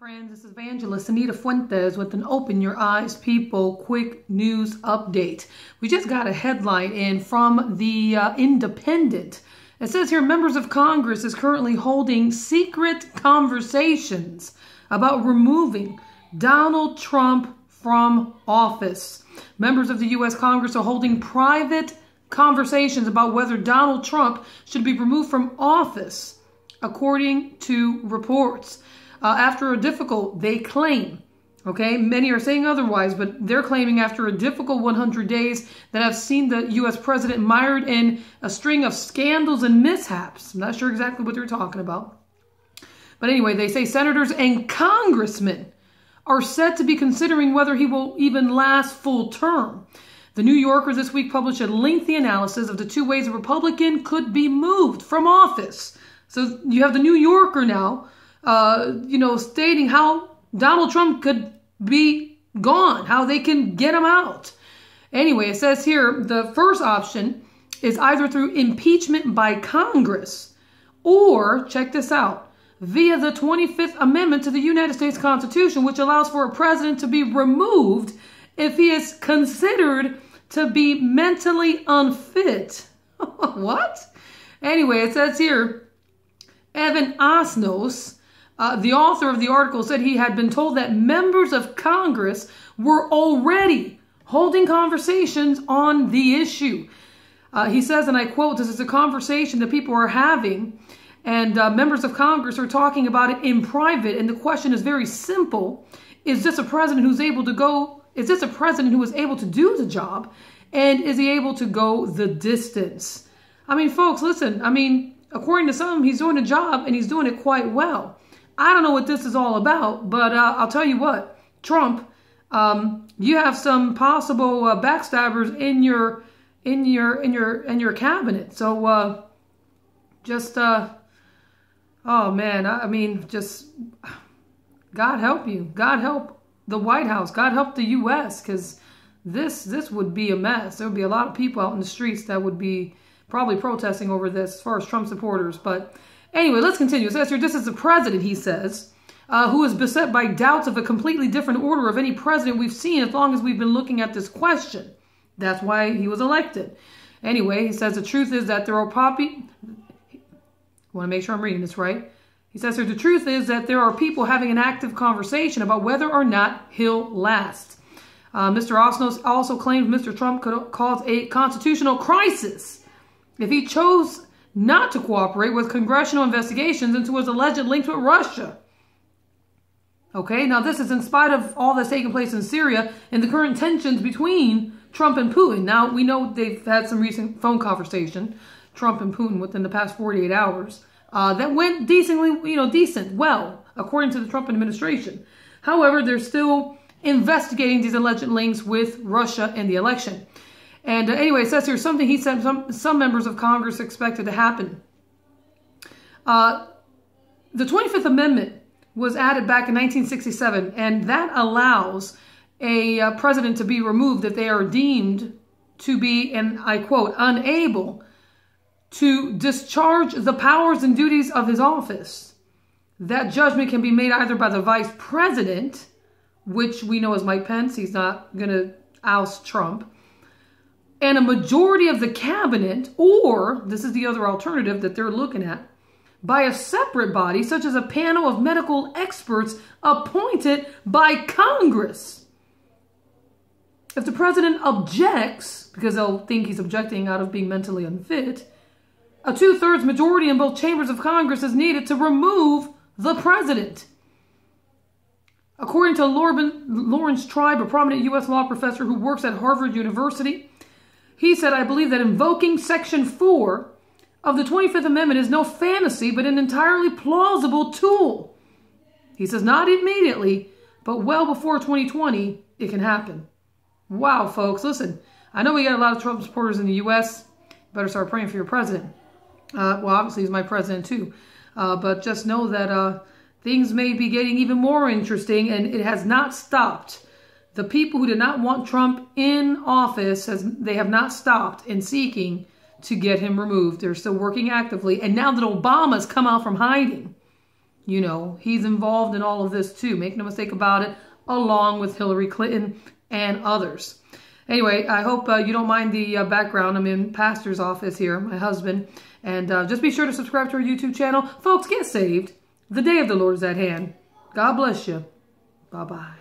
Friends, this is Evangelist Anita Fuentes with an Open Your Eyes People quick news update. We just got a headline in from the Independent. It says here, members of Congress is currently holding secret conversations about removing Donald Trump from office. Members of the U.S. Congress are holding private conversations about whether Donald Trump should be removed from office, according to reports. After a difficult, they claim, okay, many are saying otherwise, but they're claiming after a difficult 100 days that have seen the U.S. president mired in a string of scandals and mishaps. I'm not sure exactly what they're talking about. But anyway, they say senators and congressmen are set to be considering whether he will even last full term. The New Yorker this week published a lengthy analysis of the two ways a Republican could be moved from office. So you have the New Yorker now, stating how Donald Trump could be gone, how they can get him out. Anyway, it says here, the first option is either through impeachment by Congress or, check this out, via the 25th Amendment to the United States Constitution, which allows for a president to be removed if he is considered to be mentally unfit. What? Anyway, it says here, Evan Osnos, the author of the article, said he had been told that members of Congress were already holding conversations on the issue. He says, and I quote, "This is a conversation that people are having, and members of Congress are talking about it in private. And the question is very simple. Is this a president who's able to go? Is this a president who is able to do the job? And is he able to go the distance?" I mean, folks, listen, according to some, he's doing a job and he's doing it quite well. I don't know what this is all about, but I'll tell you what, Trump, you have some possible backstabbers in your cabinet. So oh man, just God help you. God help the White House. God help the U.S. because this would be a mess. There would be a lot of people out in the streets that would be probably protesting over this as far as Trump supporters. But anyway, let's continue. It says here, this is the president, he says, who is beset by doubts of a completely different order of any president we've seen as long as we've been looking at this question. That's why he was elected. Anyway, he says the truth is that there are I want to make sure I'm reading this right. He says here, the truth is that there are people having an active conversation about whether or not he'll last. Mr. Osnos also claimed Mr. Trump could cause a constitutional crisis if he chose not to cooperate with congressional investigations into his alleged links with Russia. Okay, now this is in spite of all that's taking place in Syria and the current tensions between Trump and Putin. Now, we know they've had some recent phone conversation, Trump and Putin, within the past 48 hours. That went well, according to the Trump administration. However, they're still investigating these alleged links with Russia and the election. And anyway, it says here something he said some members of Congress expected to happen. The 25th Amendment was added back in 1967, and that allows a president to be removed if they are deemed to be, and I quote, unable to discharge the powers and duties of his office. That judgment can be made either by the vice president, which we know as Mike Pence. He's not going to oust Trump. And a majority of the cabinet, or this is the other alternative that they're looking at, by a separate body, such as a panel of medical experts appointed by Congress. If the president objects, because they'll think he's objecting out of being mentally unfit, a 2/3 majority in both chambers of Congress is needed to remove the president. According to Lawrence Tribe, a prominent U.S. law professor who works at Harvard University, he said, "I believe that invoking Section 4 of the 25th Amendment is no fantasy, but an entirely plausible tool." He says, not immediately, but well before 2020, it can happen. Wow, folks, listen, I know we got a lot of Trump supporters in the U.S. Better start praying for your president. Well, obviously, he's my president, too. But just know that things may be getting even more interesting, and it has not stopped. The people who did not want Trump in office, they have not stopped in seeking to get him removed. They're still working actively. And now that Obama's come out from hiding, You know, he's involved in all of this too. Make no mistake about it, along with Hillary Clinton and others. Anyway, I hope you don't mind the background. I'm in pastor's office here, my husband. And just be sure to subscribe to our YouTube channel. Folks, get saved. The day of the Lord is at hand. God bless you. Bye-bye.